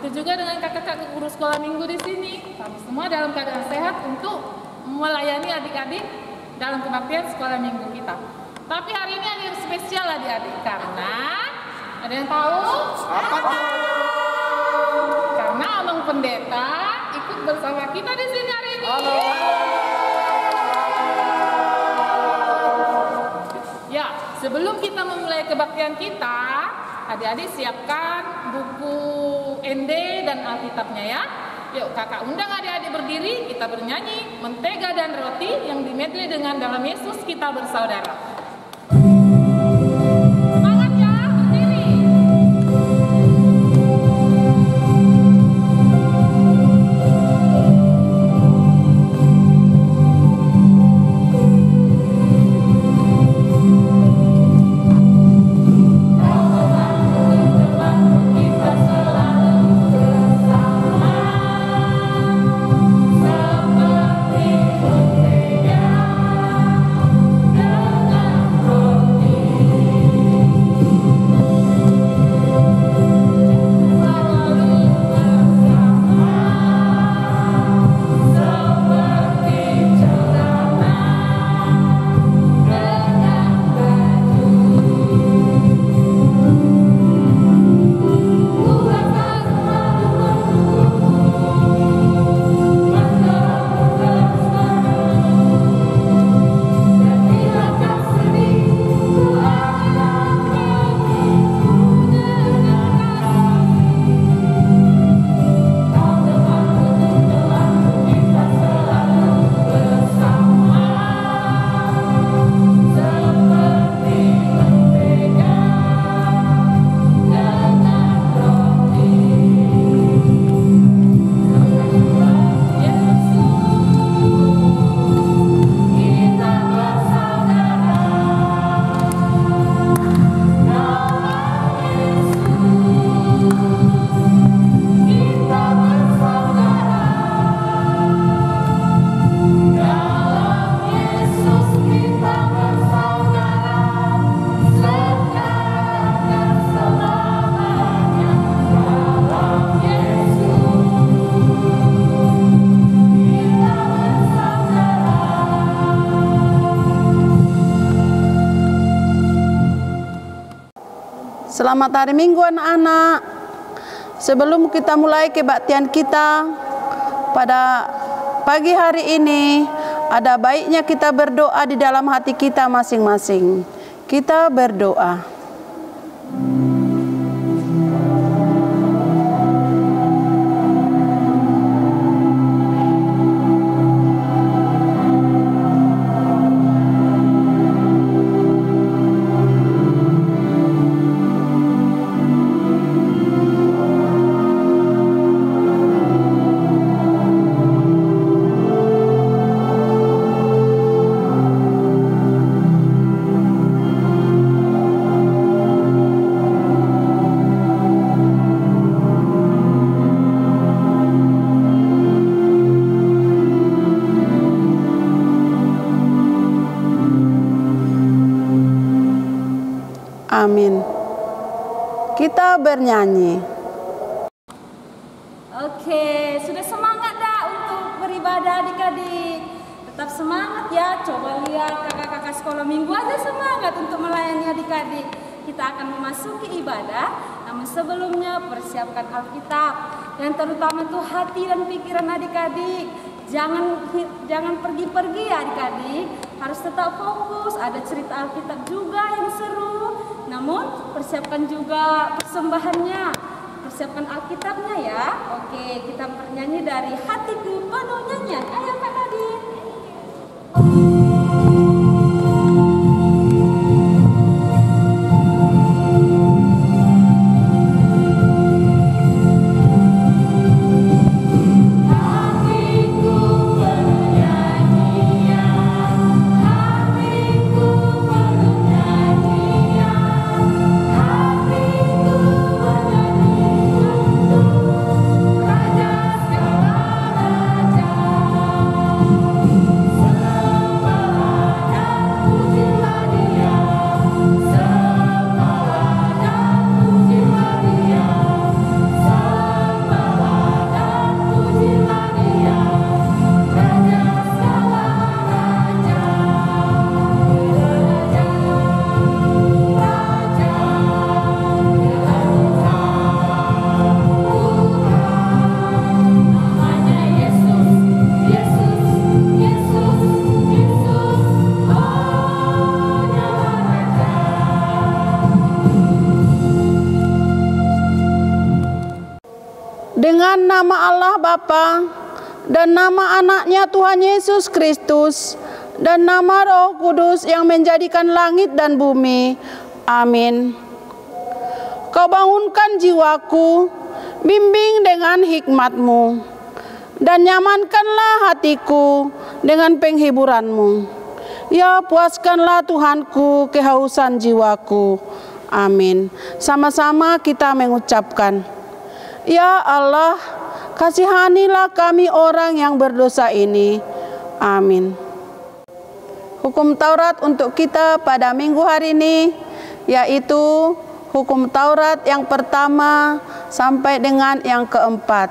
Begitu juga dengan kakak-kakak guru sekolah minggu di sini. Kami semua dalam keadaan sehat untuk melayani adik-adik dalam kebaktian sekolah minggu kita. Tapi hari ini ada yang spesial adik-adik, karena ada yang tahu? Apa tuh? Karena Abang Pendeta ikut bersama kita di sini hari ini. Halo. Ya, sebelum kita memulai kebaktian kita, adik-adik siapkan buku ND dan Alkitabnya ya. Yuk kakak undang adik-adik berdiri, kita bernyanyi Mentega dan Roti yang dimedley dengan Dalam Yesus Kita Bersaudara. Semangat ya, berdiri. Selamat hari Minggu anak-anak. Sebelum kita mulai kebaktian kita pada pagi hari ini, ada baiknya kita berdoa di dalam hati kita masing-masing. Kita berdoa. Amin. Kita bernyanyi. Oke, sudah semangat dah untuk beribadah adik-adik. Tetap semangat ya. Coba lihat kakak-kakak sekolah minggu aja semangat untuk melayani adik-adik. Kita akan memasuki ibadah, namun sebelumnya persiapkan Alkitab. Dan terutama tuh hati dan pikiran adik-adik. Jangan pergi-pergi ya adik-adik. Harus tetap fokus. Ada cerita Alkitab juga yang seru. Namun persiapkan juga persembahannya. Persiapkan Alkitabnya ya. Oke, kita bernyanyi dari Hatiku Penuh Nyanyian. Ayo Kak Nadine. Raja segala raja, dengan nama Allah Bapa dan nama anaknya Tuhan Yesus Kristus dan nama Roh Kudus yang menjadikan langit dan bumi. Amin. Kau bangunkan jiwaku, bimbing dengan hikmat-Mu, dan nyamankanlah hatiku dengan penghiburan-Mu. Ya, puaskanlah Tuhanku kehausan jiwaku. Amin. Sama-sama kita mengucapkan, ya Allah, kasihanilah kami orang yang berdosa ini. Amin. Hukum Taurat untuk kita pada minggu hari ini, yaitu hukum Taurat yang pertama sampai dengan yang keempat.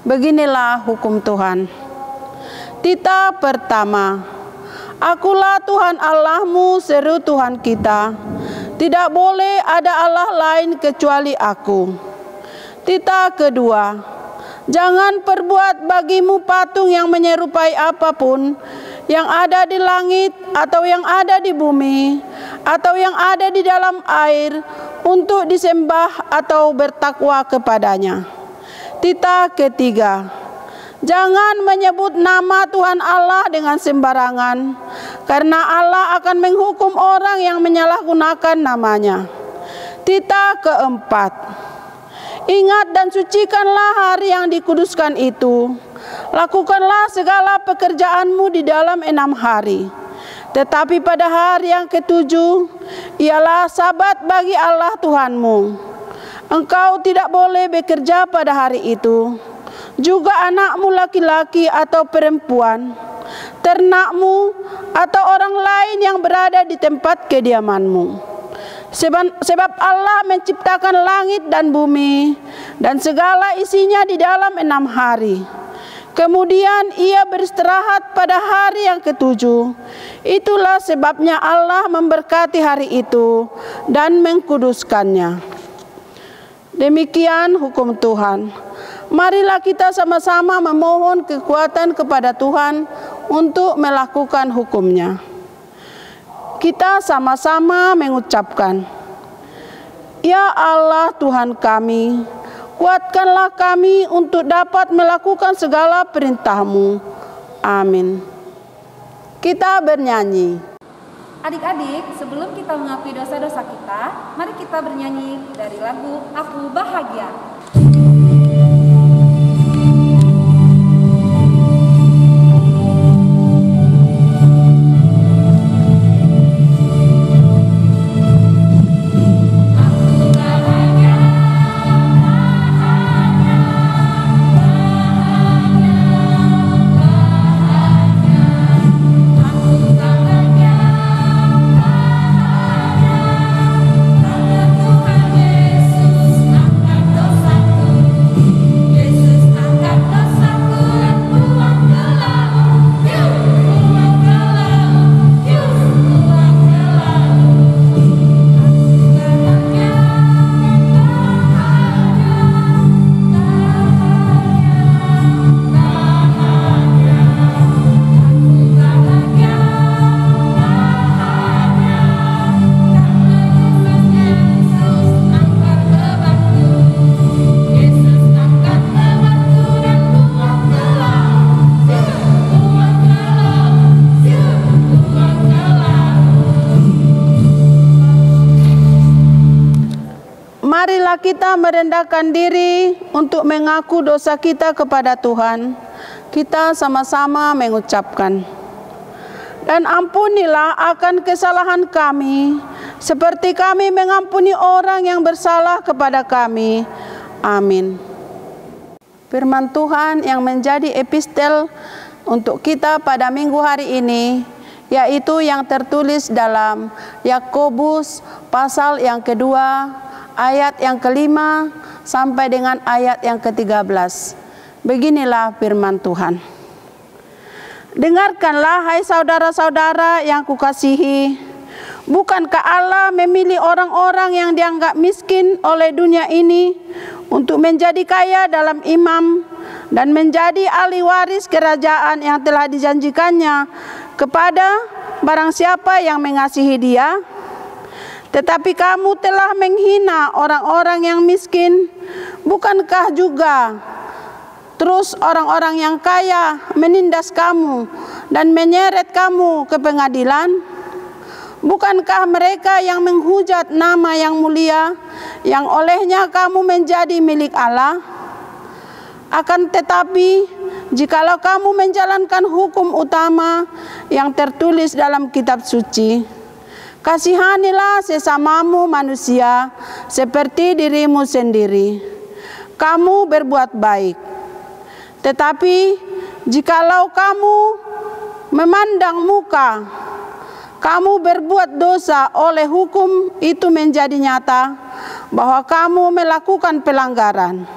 Beginilah hukum Tuhan. Tita pertama, Akulah Tuhan Allahmu, seru Tuhan kita. Tidak boleh ada Allah lain kecuali Aku. Tita kedua, jangan perbuat bagimu patung yang menyerupai apapun yang ada di langit atau yang ada di bumi atau yang ada di dalam air untuk disembah atau bertakwa kepadanya. Tita ketiga, jangan menyebut nama Tuhan Allah dengan sembarangan, karena Allah akan menghukum orang yang menyalahgunakan namanya. Tita keempat, ingat dan sucikanlah hari yang dikuduskan itu. Lakukanlah segala pekerjaanmu di dalam 6 hari. Tetapi pada hari yang ketujuh, ialah Sabat bagi Allah Tuhanmu. Engkau tidak boleh bekerja pada hari itu. Juga anakmu laki-laki atau perempuan, ternakmu, atau orang lain yang berada di tempat kediamanmu. Sebab Allah menciptakan langit dan bumi dan segala isinya di dalam 6 hari. Kemudian ia beristirahat pada hari yang ketujuh. Itulah sebabnya Allah memberkati hari itu dan mengkuduskannya. Demikian hukum Tuhan. Marilah kita sama-sama memohon kekuatan kepada Tuhan untuk melakukan hukum-Nya. Kita sama-sama mengucapkan, Ya Allah Tuhan kami, kuatkanlah kami untuk dapat melakukan segala perintah-Mu. Amin. Kita bernyanyi. Adik-adik, sebelum kita mengakui dosa-dosa kita, mari kita bernyanyi dari lagu Aku Bahagia. Marilah kita merendahkan diri untuk mengaku dosa kita kepada Tuhan. Kita sama-sama mengucapkan, dan ampunilah akan kesalahan kami, seperti kami mengampuni orang yang bersalah kepada kami. Amin. Firman Tuhan yang menjadi epistel untuk kita pada minggu hari ini, yaitu yang tertulis dalam Yakobus pasal yang kedua, ayat yang kelima sampai dengan ayat yang ke-13. Beginilah firman Tuhan. Dengarkanlah hai saudara-saudara yang kukasihi, bukankah Allah memilih orang-orang yang dianggap miskin oleh dunia ini untuk menjadi kaya dalam iman dan menjadi ahli waris kerajaan yang telah dijanjikannya kepada barang siapa yang mengasihi Dia? Tetapi kamu telah menghina orang-orang yang miskin. Bukankah juga Terus orang-orang yang kaya menindas kamu dan menyeret kamu ke pengadilan? Bukankah mereka yang menghujat nama yang mulia, yang olehnya kamu menjadi milik Allah? Akan tetapi, jikalau kamu menjalankan hukum utama yang tertulis dalam kitab suci, kasihanilah sesamamu manusia seperti dirimu sendiri. Kamu berbuat baik. Tetapi jikalau kamu memandang muka, kamu berbuat dosa, oleh hukum itu menjadi nyata bahwa kamu melakukan pelanggaran.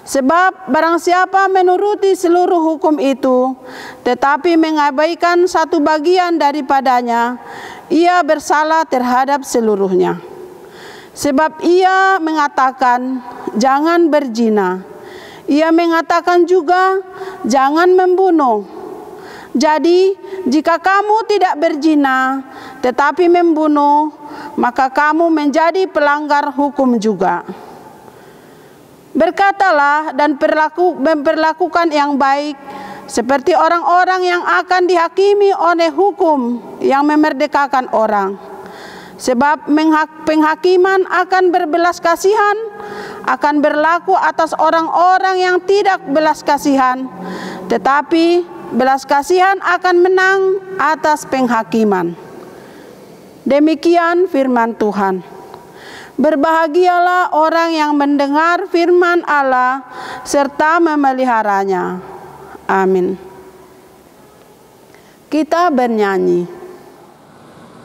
Sebab barang siapa menuruti seluruh hukum itu, tetapi mengabaikan satu bagian daripadanya, ia bersalah terhadap seluruhnya. Sebab ia mengatakan, jangan berzina. Ia mengatakan juga, jangan membunuh. Jadi, jika kamu tidak berzina, tetapi membunuh, maka kamu menjadi pelanggar hukum juga. Berkatalah dan memperlakukan yang baik, seperti orang-orang yang akan dihakimi oleh hukum yang memerdekakan orang. Sebab penghakiman akan berbelas kasihan, akan berlaku atas orang-orang yang tidak belas kasihan, tetapi belas kasihan akan menang atas penghakiman. Demikian firman Tuhan. Berbahagialah orang yang mendengar firman Allah serta memeliharanya. Amin. Kita bernyanyi.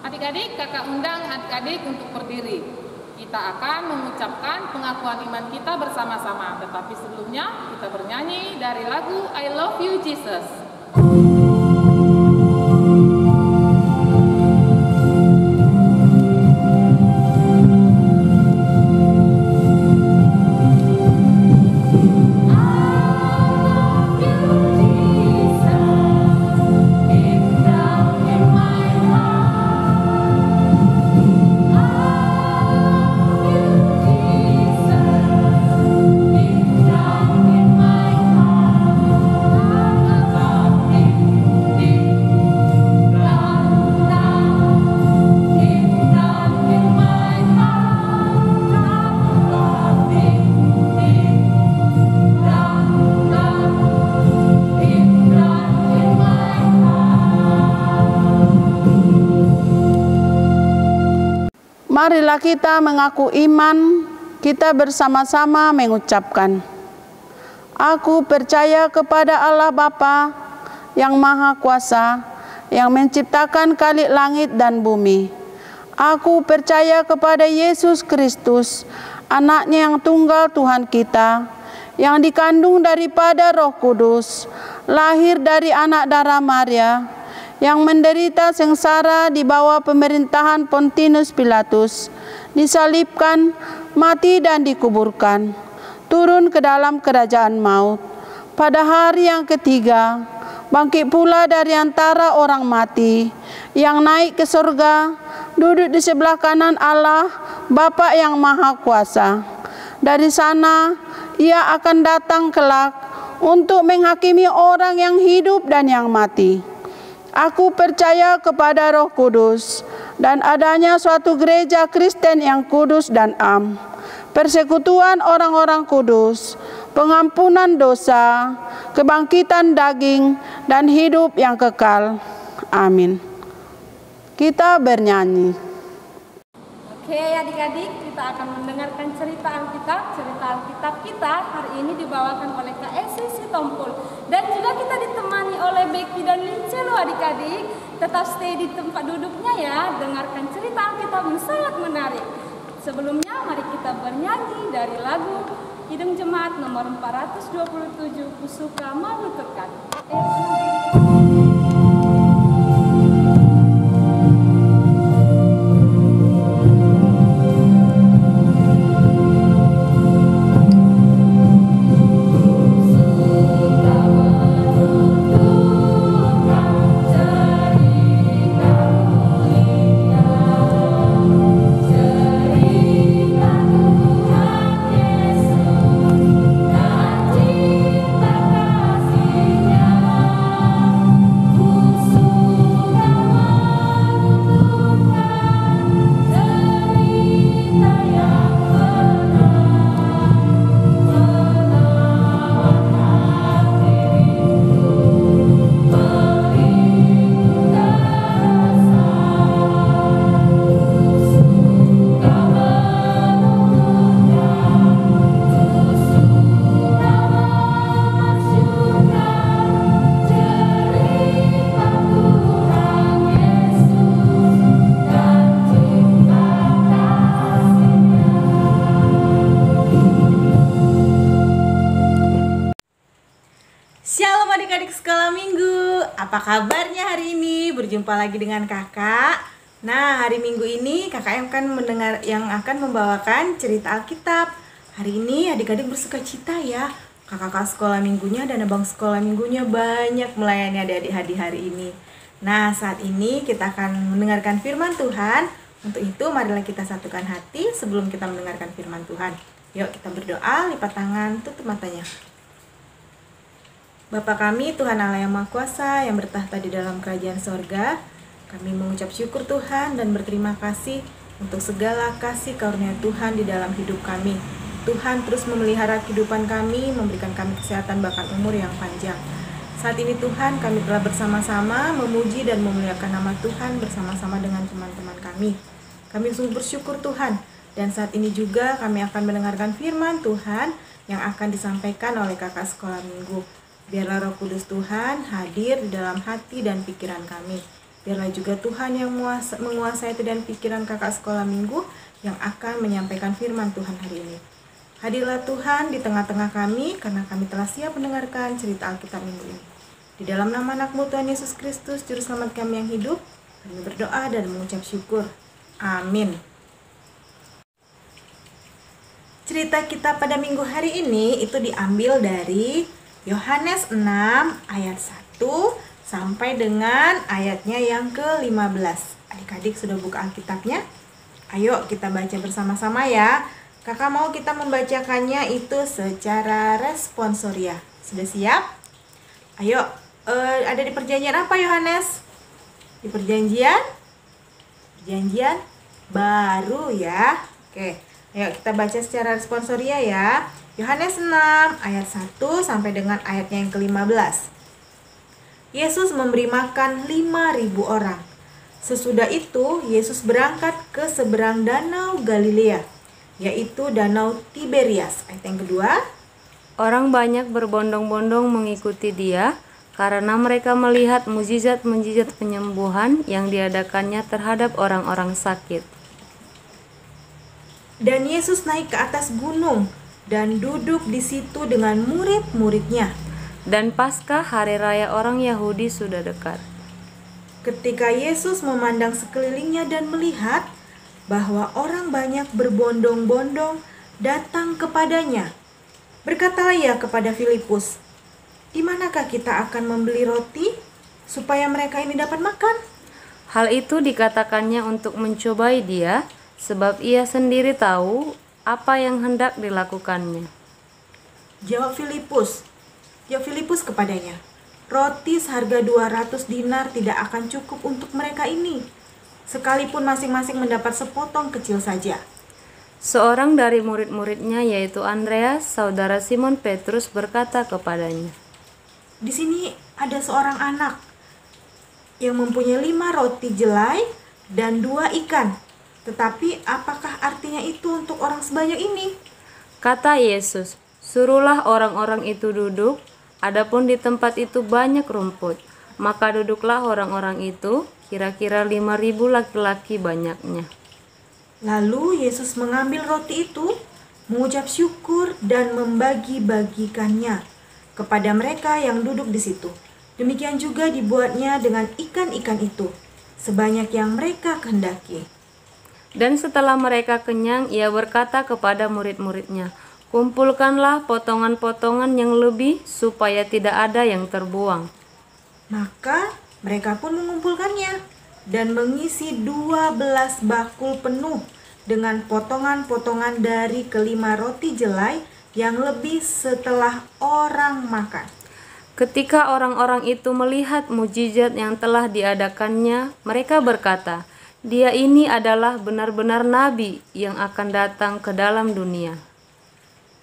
Adik-adik, kakak undang adik-adik untuk berdiri. Kita akan mengucapkan pengakuan iman kita bersama-sama. Tetapi sebelumnya kita bernyanyi dari lagu I Love You Jesus. Marilah kita mengaku iman, kita bersama-sama mengucapkan, Aku percaya kepada Allah Bapa yang Maha Kuasa, yang menciptakan kalik langit dan bumi. Aku percaya kepada Yesus Kristus, Anaknya yang tunggal Tuhan kita, yang dikandung daripada Roh Kudus, lahir dari anak darah Maria, yang menderita sengsara di bawah pemerintahan Pontius Pilatus, disalibkan, mati dan dikuburkan, turun ke dalam kerajaan maut. Pada hari yang ketiga, bangkit pula dari antara orang mati, yang naik ke surga, duduk di sebelah kanan Allah, Bapa yang Maha Kuasa. Dari sana, Ia akan datang kelak untuk menghakimi orang yang hidup dan yang mati. Aku percaya kepada Roh Kudus dan adanya suatu gereja Kristen yang kudus dan am, persekutuan orang-orang kudus, pengampunan dosa, kebangkitan daging, dan hidup yang kekal. Amin. Kita bernyanyi. Oke adik-adik, kita akan mendengarkan cerita Alkitab. Cerita Alkitab kita hari ini dibawakan oleh Kak Esi Sitompul. Dan juga kita ditemani oleh Becky dan Lince loh adik-adik. Tetap stay di tempat duduknya ya, dengarkan cerita Alkitab yang sangat menarik. Sebelumnya mari kita bernyanyi dari lagu Kidung Jemaat nomor 427, Kusuka Manuturkan. Cinta Apa kabarnya hari ini? Berjumpa lagi dengan kakak. Nah, hari Minggu ini kakak yang akan membawakan cerita Alkitab. Hari ini adik-adik bersuka cita ya. Kakak sekolah minggunya dan abang sekolah minggunya banyak melayani adik-adik di hari ini. Nah, saat ini kita akan mendengarkan firman Tuhan. Untuk itu marilah kita satukan hati sebelum kita mendengarkan firman Tuhan. Yuk kita berdoa, lipat tangan, tutup matanya. Bapa kami, Tuhan Allah yang Maha Kuasa, yang bertahta di dalam kerajaan sorga, kami mengucap syukur Tuhan dan berterima kasih untuk segala kasih karunia Tuhan di dalam hidup kami. Tuhan terus memelihara kehidupan kami, memberikan kami kesehatan bahkan umur yang panjang. Saat ini Tuhan, kami telah bersama-sama memuji dan memuliakan nama Tuhan bersama-sama dengan teman-teman kami. Kami sungguh bersyukur Tuhan, dan saat ini juga kami akan mendengarkan firman Tuhan yang akan disampaikan oleh kakak sekolah minggu. Biarlah Roh Kudus Tuhan hadir di dalam hati dan pikiran kami. Biarlah juga Tuhan yang menguasai hati dan pikiran kakak sekolah minggu yang akan menyampaikan firman Tuhan hari ini. Hadirlah Tuhan di tengah-tengah kami karena kami telah siap mendengarkan cerita Alkitab minggu ini. Di dalam nama anak-Mu Tuhan Yesus Kristus, Juru Selamat kami yang hidup, kami berdoa dan mengucap syukur. Amin. Cerita kita pada minggu hari ini itu diambil dari Yohanes 6 ayat 1 sampai dengan ayatnya yang ke-15. Adik-adik sudah buka Alkitabnya? Ayo kita baca bersama-sama ya. Kakak mau kita membacakannya itu secara responsoria. Sudah siap? Ayo, ada di perjanjian apa Yohanes? Di perjanjian baru ya. Oke, ayo kita baca secara responsoria ya. Yohanes 6 ayat 1 sampai dengan ayatnya yang ke-15. Yesus memberi makan 5.000 orang. Sesudah itu Yesus berangkat ke seberang danau Galilea, yaitu danau Tiberias. Ayat yang kedua. Orang banyak berbondong-bondong mengikuti dia karena mereka melihat mukjizat-mukjizat penyembuhan yang diadakannya terhadap orang-orang sakit. Dan Yesus naik ke atas gunung dan duduk di situ dengan murid-muridnya. Dan Paskah, hari raya orang Yahudi, sudah dekat. Ketika Yesus memandang sekelilingnya dan melihat bahwa orang banyak berbondong-bondong datang kepadanya, berkatalah ia kepada Filipus, "Di manakah kita akan membeli roti supaya mereka ini dapat makan?" Hal itu dikatakannya untuk mencobai dia, sebab ia sendiri tahu apa yang hendak dilakukannya. Jawab Filipus kepadanya, "Roti seharga 200 dinar tidak akan cukup untuk mereka ini, sekalipun masing-masing mendapat sepotong kecil saja." Seorang dari murid-muridnya, yaitu Andreas, saudara Simon Petrus, berkata kepadanya, "Di sini ada seorang anak yang mempunyai 5 roti jelai dan 2 ikan. Tetapi apakah artinya itu untuk orang sebanyak ini?" Kata Yesus, "Suruhlah orang-orang itu duduk, adapun di tempat itu banyak rumput." Maka duduklah orang-orang itu, kira-kira 5.000 laki-laki banyaknya. Lalu Yesus mengambil roti itu, mengucap syukur dan membagi-bagikannya kepada mereka yang duduk di situ. Demikian juga dibuatnya dengan ikan-ikan itu, sebanyak yang mereka kehendaki. Dan setelah mereka kenyang, ia berkata kepada murid-muridnya, "Kumpulkanlah potongan-potongan yang lebih, supaya tidak ada yang terbuang." Maka mereka pun mengumpulkannya dan mengisi 12 bakul penuh dengan potongan-potongan dari kelima roti jelai yang lebih setelah orang makan. Ketika orang-orang itu melihat mukjizat yang telah diadakannya, mereka berkata, "Dia ini adalah benar-benar nabi yang akan datang ke dalam dunia."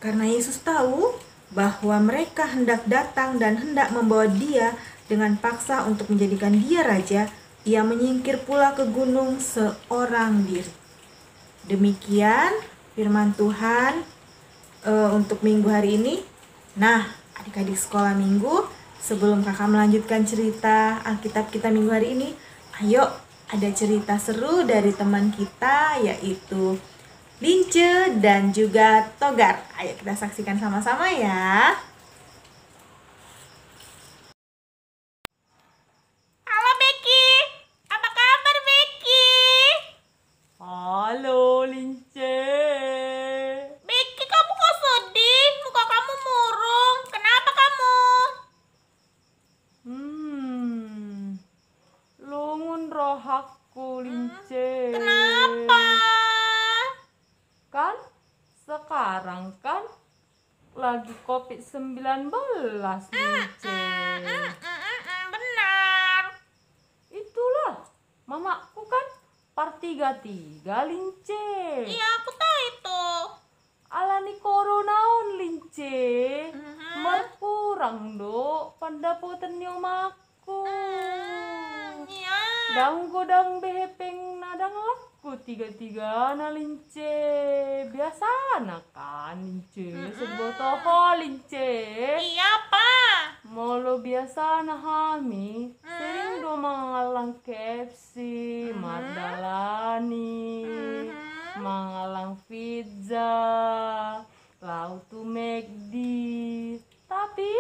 Karena Yesus tahu bahwa mereka hendak datang dan hendak membawa dia dengan paksa untuk menjadikan dia raja, ia menyingkir pula ke gunung seorang diri. Demikian firman Tuhan untuk minggu hari ini. Nah, adik-adik sekolah minggu, sebelum kakak melanjutkan cerita Alkitab kita minggu hari ini, ayo ada cerita seru dari teman kita, yaitu Lince dan juga Togar. Ayo kita saksikan sama-sama ya. aku, Lince. Kenapa? Kan sekarang kan lagi COVID-19, Lince. Benar. Itulah, mamaku kan part 33, Lince. Iya, aku tahu itu. Alani corona Lince. Berkurang do pandapotan nyomaku. Iya. Dang godang behepeng nadang laku 33 na Lince. Biasa na kan Lince. Sebotoho Lince. Iya, Pak. Molo biasa na hami. Sering do mangalang KFC, Mardalani, mangalang pizza, lautu McD. Tapi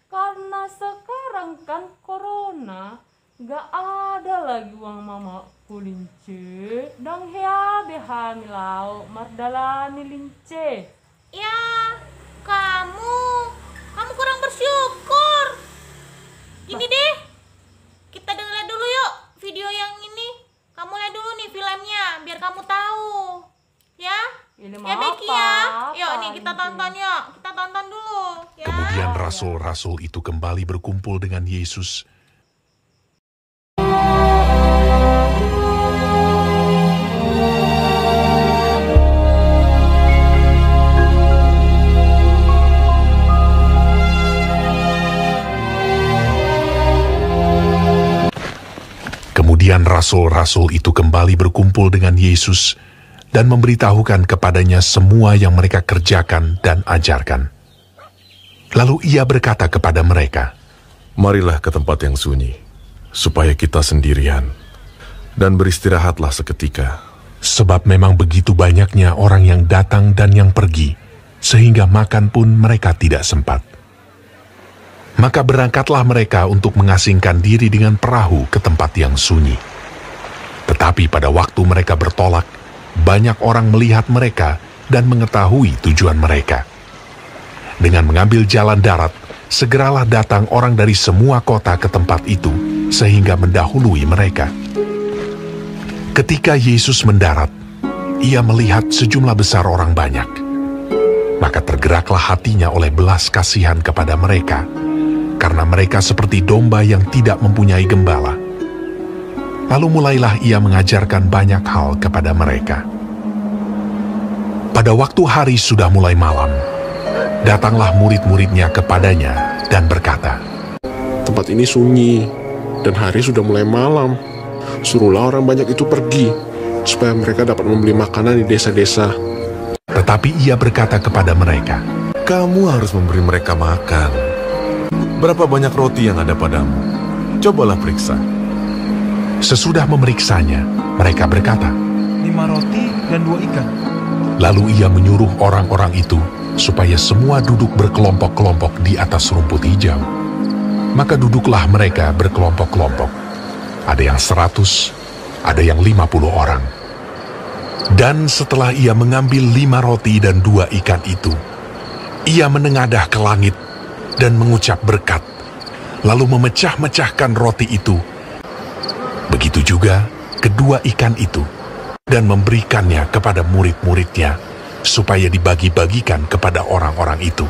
karena sekarang kan corona, gak ada lagi uang mamaku Lince. Dang hea behami lau Mardalani Lince. Ya, kamu kurang bersyukur. Gini deh, kita lihat dulu yuk video yang ini. Kamu lihat dulu nih filmnya, biar kamu tahu. Ya? Ini Ya Becky ya. Yuk nih kita tonton yuk. Kita tonton dulu. Ya. Kemudian rasul-rasul itu kembali berkumpul dengan Yesus. Kemudian rasul-rasul itu kembali berkumpul dengan Yesus dan memberitahukan kepadanya semua yang mereka kerjakan dan ajarkan. Lalu ia berkata kepada mereka, "Marilah ke tempat yang sunyi, supaya kita sendirian, dan beristirahatlah seketika." sebab memang begitu banyaknya orang yang datang dan yang pergi, sehingga makan pun mereka tidak sempat. Maka berangkatlah mereka untuk mengasingkan diri dengan perahu ke tempat yang sunyi. Tetapi pada waktu mereka bertolak, banyak orang melihat mereka dan mengetahui tujuan mereka. Dengan mengambil jalan darat, segeralah datang orang dari semua kota ke tempat itu, sehingga mendahului mereka. Ketika Yesus mendarat, ia melihat sejumlah besar orang banyak. Maka tergeraklah hatinya oleh belas kasihan kepada mereka, karena mereka seperti domba yang tidak mempunyai gembala. Lalu mulailah ia mengajarkan banyak hal kepada mereka. Pada waktu hari sudah mulai malam, datanglah murid-muridnya kepadanya dan berkata, "Tempat ini sunyi, dan hari sudah mulai malam. Suruhlah orang banyak itu pergi, supaya mereka dapat membeli makanan di desa-desa." Tetapi ia berkata kepada mereka, Kamu harus memberi mereka makan. Berapa banyak roti yang ada padamu? Cobalah periksa. Sesudah memeriksanya, mereka berkata, 5 roti dan 2 ikan. Lalu ia menyuruh orang-orang itu supaya semua duduk berkelompok-kelompok di atas rumput hijau. Maka duduklah mereka berkelompok-kelompok. Ada yang 100, ada yang 50 orang. Dan setelah ia mengambil 5 roti dan 2 ikan itu, ia menengadah ke langit dan mengucap berkat, lalu memecah-mecahkan roti itu. Begitu juga kedua ikan itu, dan memberikannya kepada murid-muridnya, supaya dibagi-bagikan kepada orang-orang itu.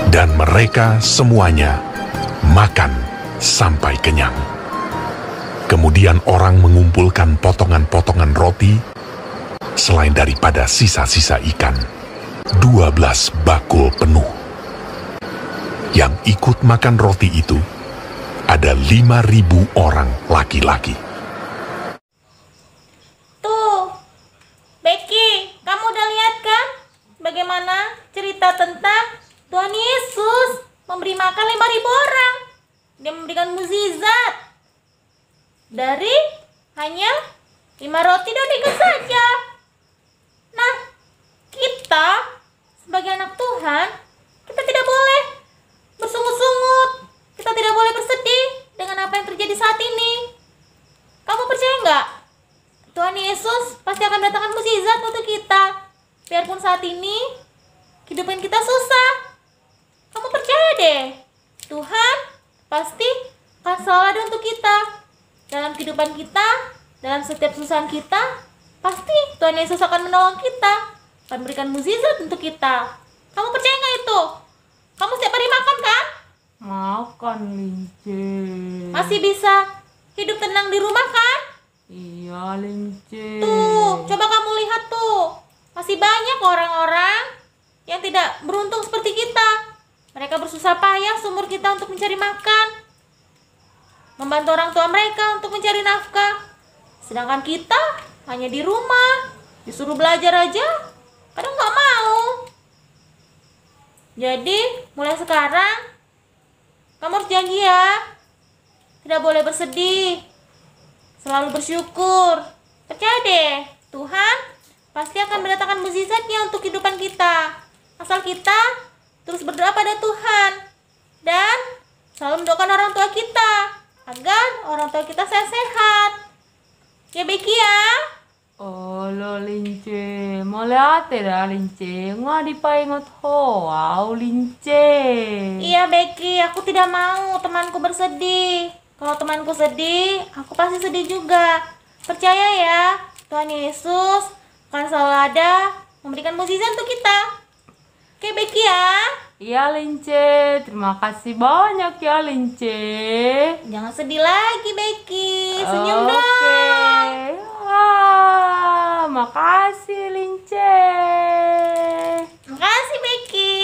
Dan mereka semuanya makan sampai kenyang. Kemudian orang mengumpulkan potongan-potongan roti, selain daripada sisa-sisa ikan, 12 bakul penuh. Yang ikut makan roti itu ada 5.000 orang laki-laki. Tuh, Becky, kamu udah lihat kan bagaimana cerita tentang Tuhan Yesus memberi makan 5.000 orang. Dia memberikan mukjizat dari hanya 5 roti dan ikan saja. Nah, kita sebagai anak Tuhan, kita tidak boleh bersungut-sungut, kita tidak boleh bersedih dengan apa yang terjadi saat ini. Kamu percaya nggak? Tuhan Yesus pasti akan mendatangkan mukjizat untuk kita. Biarpun Namun saat ini kehidupan kita susah. Kamu percaya deh, Tuhan pasti akan selalu ada untuk kita. Dalam kehidupan kita, dalam setiap kesusahan kita, pasti Tuhan Yesus akan menolong kita, akan memberikan mukjizat untuk kita. Kamu percaya nggak itu? Kamu setiap hari makan kan? Makan, Lince. Masih bisa hidup tenang di rumah kan? Iya, Lince. Tuh, coba kamu lihat tuh. Masih banyak orang-orang yang tidak beruntung seperti kita. Mereka bersusah payah seumur kita untuk mencari makan, membantu orang tua mereka untuk mencari nafkah. Sedangkan kita hanya di rumah, disuruh belajar aja, kadang nggak mau. Jadi, mulai sekarang, kamu harus janji ya, tidak boleh bersedih, selalu bersyukur. Percaya deh, Tuhan pasti akan mendatangkan mukjizatnya untuk kehidupan kita. Asal kita terus berdoa pada Tuhan dan selalu mendoakan orang tua kita agar orang tua kita sehat-sehat. Ya Becky ya. Olo, Lince. Mole dah, Lince. Nga dipaingot wow, Lince. Iya Becky, aku tidak mau temanku bersedih. Kalau temanku sedih, aku pasti sedih juga. Percaya ya, Tuhan Yesus akan selalu ada memberikan mukjizat untuk kita. Oke Becky ya. Iya, Lince. Terima kasih banyak ya, Lince. Jangan sedih lagi Becky, senyum Oke. dong. Makasih, Lince. Makasih Becky.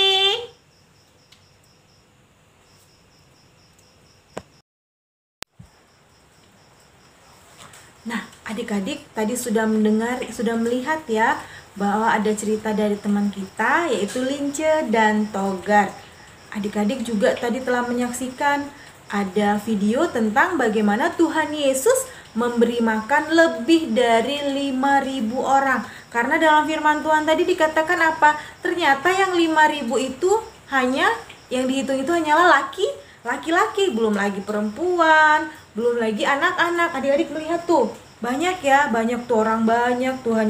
Nah, adik-adik tadi sudah mendengar, sudah melihat ya bahwa ada cerita dari teman kita yaitu Lince dan Togar. Adik-adik juga tadi telah menyaksikan ada video tentang bagaimana Tuhan Yesus memberi makan lebih dari 5.000 orang. Karena dalam firman Tuhan tadi dikatakan apa? Ternyata yang 5.000 itu hanya, yang dihitung itu hanyalah laki-laki, belum lagi perempuan, belum lagi anak-anak. Adik-adik melihat tuh, banyak ya, banyak tuh orang, banyak. Tuhan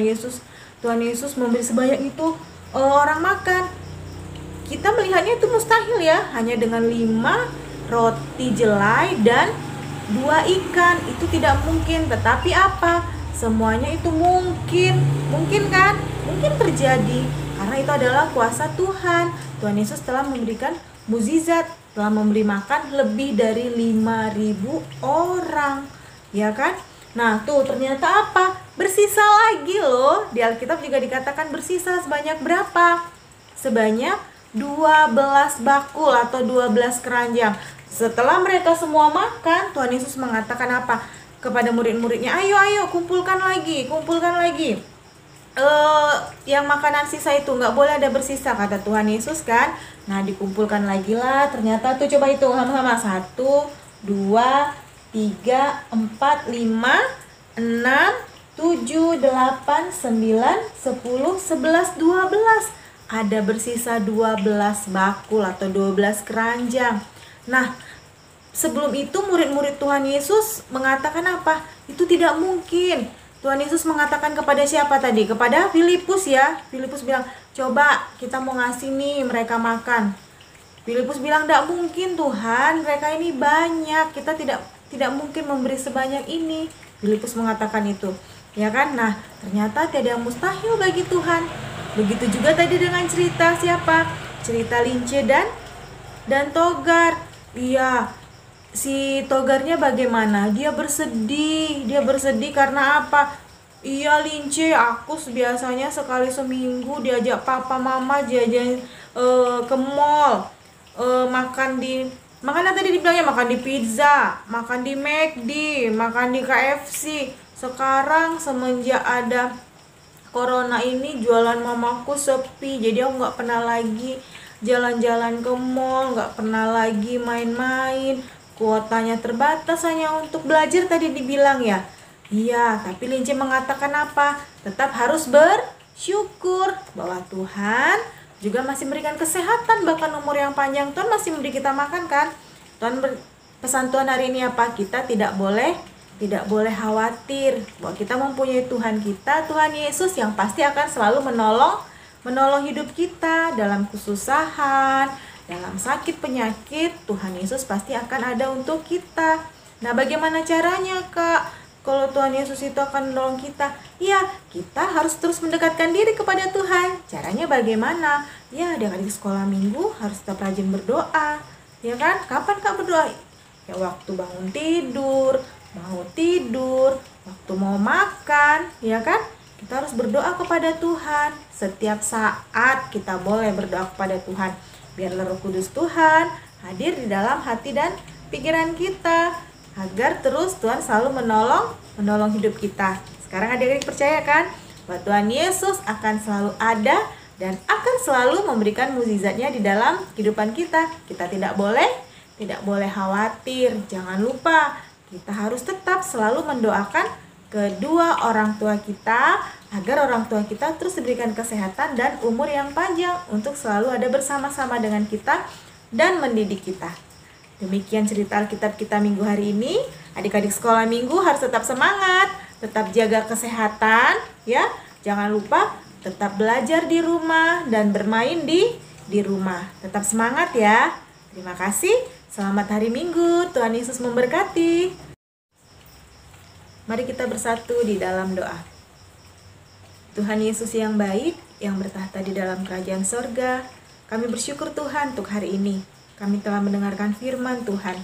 Yesus memberi sebanyak itu orang makan. Kita melihatnya itu mustahil ya, hanya dengan 5 roti jelai dan 2 ikan. Itu tidak mungkin, tetapi apa? Semuanya itu mungkin kan? Mungkin terjadi karena itu adalah kuasa Tuhan. Tuhan Yesus telah memberikan mukjizat, telah memberi makan lebih dari 5.000 orang, ya kan? Nah tuh ternyata apa? Bersisa lagi loh. Di Alkitab juga dikatakan bersisa sebanyak berapa? Sebanyak 12 bakul atau 12 keranjang. Setelah mereka semua makan, Tuhan Yesus mengatakan apa? Kepada murid-muridnya, ayo kumpulkan lagi. Yang makanan sisa itu nggak boleh ada bersisa, kata Tuhan Yesus kan. Nah dikumpulkan lagi lah. Ternyata tuh coba hitung sama-sama. 1, 2, 3, 4, 5, 6, 7, 8, 9, 10, 11, 12. Ada bersisa 12 bakul atau 12 keranjang. Nah, sebelum itu murid-murid Tuhan Yesus mengatakan apa? Itu tidak mungkin. Tuhan Yesus mengatakan kepada siapa tadi? Kepada Filipus ya. Filipus bilang, coba kita mau ngasih nih mereka makan. Filipus bilang, tidak mungkin Tuhan, mereka ini banyak. Kita tidak mungkin memberi sebanyak ini. Filipus mengatakan itu, ya kan? Nah, ternyata tidak yang mustahil bagi Tuhan. Begitu juga tadi dengan cerita siapa? Cerita Lince dan Togar. Iya, si Togarnya bagaimana? Dia bersedih karena apa? Iya Lince, aku biasanya sekali seminggu diajak papa mama jajan ke mall, makan tadi dibilangnya makan di pizza, makan di McD, makan di KFC. Sekarang semenjak ada corona ini jualan mamaku sepi, jadi aku nggak pernah lagi jalan-jalan ke mall, nggak pernah lagi main-main. Kuotanya terbatas hanya untuk belajar tadi dibilang ya. Iya, tapi Lince mengatakan apa? Tetap harus bersyukur bahwa Tuhan juga masih memberikan kesehatan, bahkan umur yang panjang. Tuhan masih memberi kita makan kan? Pesan Tuhan hari ini apa? Kita tidak boleh khawatir bahwa kita mempunyai Tuhan kita, Tuhan Yesus yang pasti akan selalu menolong menolong hidup kita dalam kesusahan, dalam sakit penyakit. Tuhan Yesus pasti akan ada untuk kita. Nah, bagaimana caranya, Kak? Kalau Tuhan Yesus itu akan menolong kita, ya kita harus terus mendekatkan diri kepada Tuhan. Caranya bagaimana? Ya, adik-adik sekolah minggu harus tetap rajin berdoa. Ya kan? Kapan Kak berdoa? Ya waktu bangun tidur, mau tidur, waktu mau makan, ya kan? Kita harus berdoa kepada Tuhan. Setiap saat kita boleh berdoa kepada Tuhan. Biarlah Roh Kudus Tuhan hadir di dalam hati dan pikiran kita, agar terus Tuhan selalu menolong hidup kita. Sekarang adik-adik percaya kan bahwa Tuhan Yesus akan selalu ada dan akan selalu memberikan mukjizatnya di dalam kehidupan kita. Kita tidak boleh khawatir. Jangan lupa kita harus tetap selalu mendoakan kedua orang tua kita, agar orang tua kita terus diberikan kesehatan dan umur yang panjang untuk selalu ada bersama-sama dengan kita dan mendidik kita. Demikian cerita Alkitab kita minggu hari ini. Adik-adik sekolah minggu harus tetap semangat, tetap jaga kesehatan, ya. Jangan lupa tetap belajar di rumah dan bermain di rumah. Tetap semangat ya. Terima kasih. Selamat hari Minggu. Tuhan Yesus memberkati. Mari kita bersatu di dalam doa. Tuhan Yesus yang baik, yang bertahta di dalam kerajaan sorga, kami bersyukur Tuhan untuk hari ini. Kami telah mendengarkan firman Tuhan.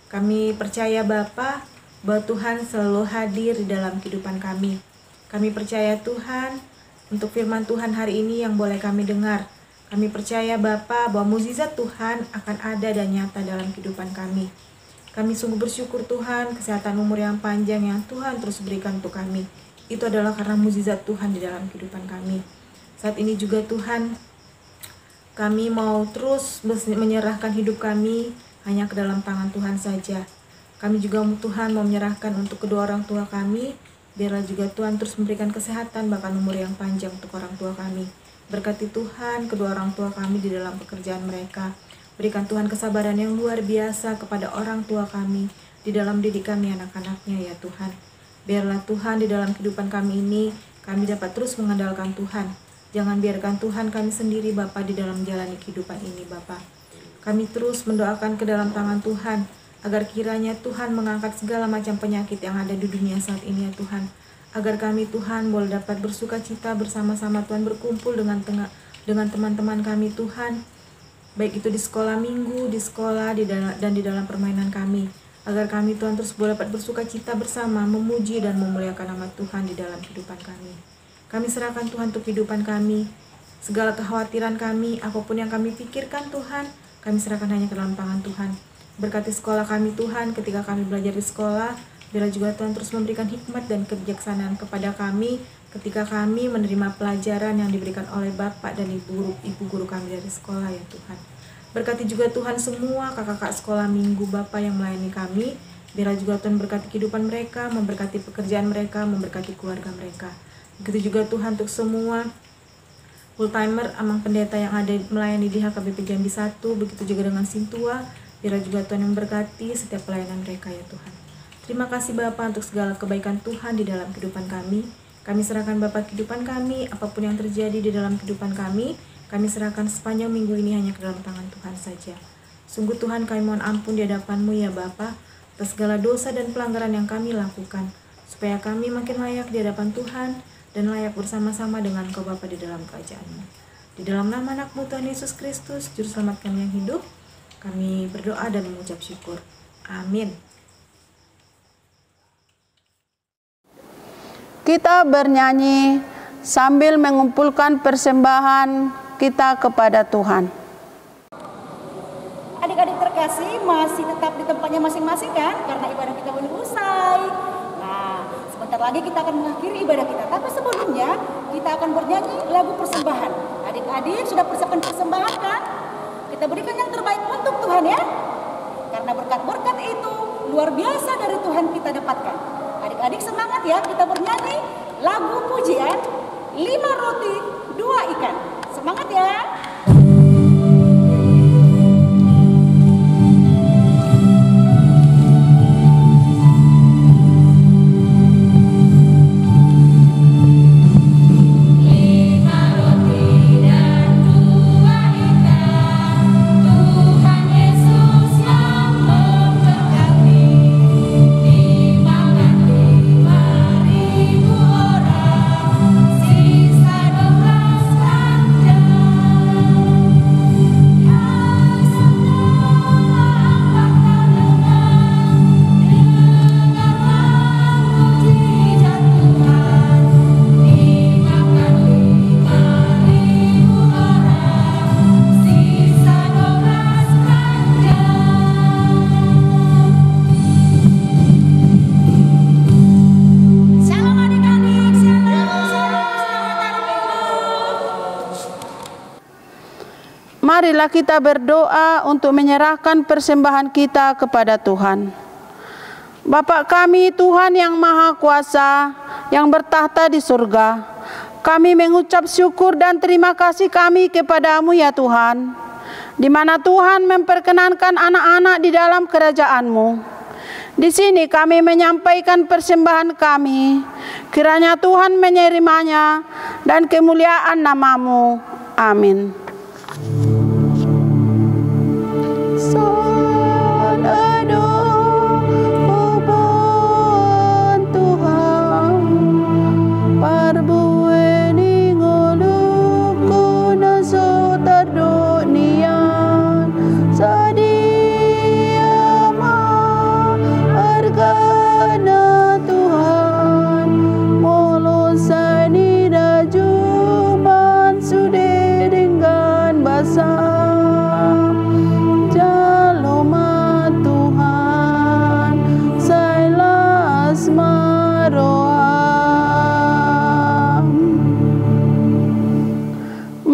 Kami percaya Bapa bahwa Tuhan selalu hadir di dalam kehidupan kami. Kami percaya Tuhan untuk firman Tuhan hari ini yang boleh kami dengar. Kami percaya Bapa bahwa mukjizat Tuhan akan ada dan nyata dalam kehidupan kami. Kami sungguh bersyukur Tuhan, kesehatan umur yang panjang yang Tuhan terus berikan untuk kami. Itu adalah karena mukjizat Tuhan di dalam kehidupan kami. Saat ini juga Tuhan, kami mau terus menyerahkan hidup kami hanya ke dalam tangan Tuhan saja. Kami juga Tuhan mau menyerahkan untuk kedua orang tua kami. Biarlah juga Tuhan terus memberikan kesehatan bahkan umur yang panjang untuk orang tua kami. Berkati Tuhan kedua orang tua kami di dalam pekerjaan mereka. Berikan Tuhan kesabaran yang luar biasa kepada orang tua kami di dalam didik kami anak-anaknya ya Tuhan. Biarlah Tuhan di dalam kehidupan kami ini kami dapat terus mengandalkan Tuhan. Jangan biarkan Tuhan kami sendiri Bapa di dalam menjalani kehidupan ini Bapa. Kami terus mendoakan ke dalam tangan Tuhan agar kiranya Tuhan mengangkat segala macam penyakit yang ada di dunia saat ini ya Tuhan. Agar kami Tuhan boleh dapat bersuka cita bersama-sama Tuhan, berkumpul dengan teman-teman kami Tuhan. Baik itu di sekolah minggu, di sekolah, dan di dalam permainan kami. Agar kami Tuhan terus boleh dapat bersuka cita bersama, memuji dan memuliakan nama Tuhan di dalam kehidupan kami. Kami serahkan Tuhan untuk kehidupan kami. Segala kekhawatiran kami, apapun yang kami pikirkan Tuhan, kami serahkan hanya ke dalam tangan Tuhan. Berkati sekolah kami Tuhan, ketika kami belajar di sekolah, biarlah juga Tuhan terus memberikan hikmat dan kebijaksanaan kepada kami ketika kami menerima pelajaran yang diberikan oleh Bapak dan Ibu guru kami dari sekolah ya Tuhan. Berkati juga Tuhan semua kakak-kakak sekolah minggu Bapak yang melayani kami. Biarlah juga Tuhan berkati kehidupan mereka, memberkati pekerjaan mereka, memberkati keluarga mereka. Begitu juga Tuhan untuk semua full-timer Amang Pendeta yang ada melayani di HKBP Jambi 1, begitu juga dengan Sintua. Biarlah juga Tuhan yang memberkati setiap pelayanan mereka ya Tuhan. Terima kasih Bapak untuk segala kebaikan Tuhan di dalam kehidupan kami. Kami serahkan Bapak kehidupan kami, apapun yang terjadi di dalam kehidupan kami serahkan sepanjang minggu ini hanya ke dalam tangan Tuhan saja. Sungguh Tuhan kami mohon ampun di hadapan-Mu ya Bapa atas segala dosa dan pelanggaran yang kami lakukan, supaya kami makin layak di hadapan Tuhan dan layak bersama-sama dengan Kau Bapa di dalam kerajaan-Mu. Di dalam nama anak-Mu Tuhan Yesus Kristus, Juru Selamat kami yang hidup, kami berdoa dan mengucap syukur. Amin. Kita bernyanyi sambil mengumpulkan persembahan kita kepada Tuhan. Adik-adik terkasih masih tetap di tempatnya masing-masing kan? Karena ibadah kita belum usai. Nah, sebentar lagi kita akan mengakhiri ibadah kita. Tapi sebelumnya kita akan bernyanyi lagu persembahan. Adik-adik sudah persiapkan persembahan kan? Kita berikan yang terbaik untuk Tuhan ya. Karena berkat-berkat itu luar biasa dari Tuhan kita dapatkan. Adik-adik semangat ya, kita bernyanyi lagu pujian 5 roti 2 ikan. Semangat ya. Lima roti Marilah kita berdoa untuk menyerahkan persembahan kita kepada Tuhan. Bapa kami, Tuhan yang Maha Kuasa, yang bertahta di surga, kami mengucap syukur dan terima kasih kami kepadamu ya Tuhan, di mana Tuhan memperkenankan anak-anak di dalam kerajaan-Mu. Di sini kami menyampaikan persembahan kami, kiranya Tuhan menerimanya dan kemuliaan nama-Mu. Amin.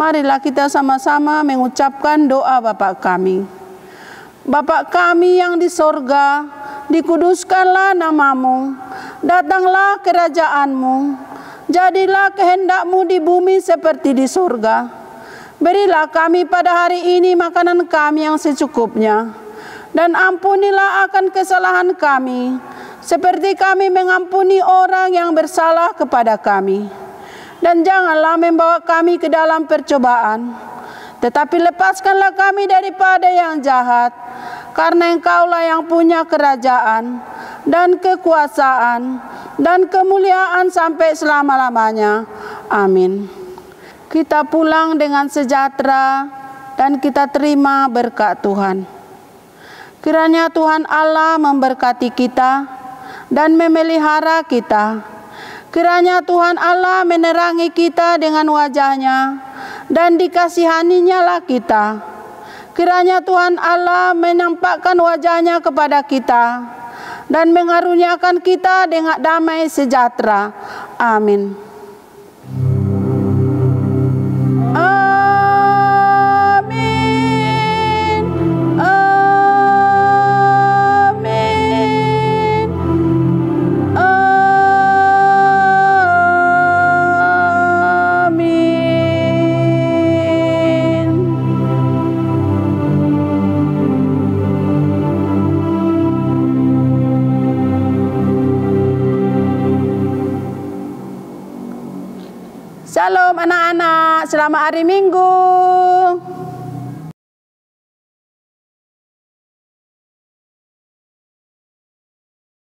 Marilah kita sama-sama mengucapkan doa Bapa kami. Bapa kami yang di sorga, dikuduskanlah nama-Mu, datanglah kerajaan-Mu, jadilah kehendak-Mu di bumi seperti di sorga. Berilah kami pada hari ini makanan kami yang secukupnya, dan ampunilah akan kesalahan kami, seperti kami mengampuni orang yang bersalah kepada kami. Dan janganlah membawa kami ke dalam percobaan, tetapi lepaskanlah kami daripada yang jahat, karena Engkaulah yang punya kerajaan, dan kekuasaan, dan kemuliaan sampai selama-lamanya. Amin. Kita pulang dengan sejahtera, dan kita terima berkat Tuhan. Kiranya Tuhan Allah memberkati kita, dan memelihara kita. Kiranya Tuhan Allah menerangi kita dengan wajah-Nya, dan dikasihani-Nya lah kita. Kiranya Tuhan Allah menampakkan wajah-Nya kepada kita, dan mengaruniakan kita dengan damai sejahtera. Amin. Shalom anak-anak, selamat hari Minggu.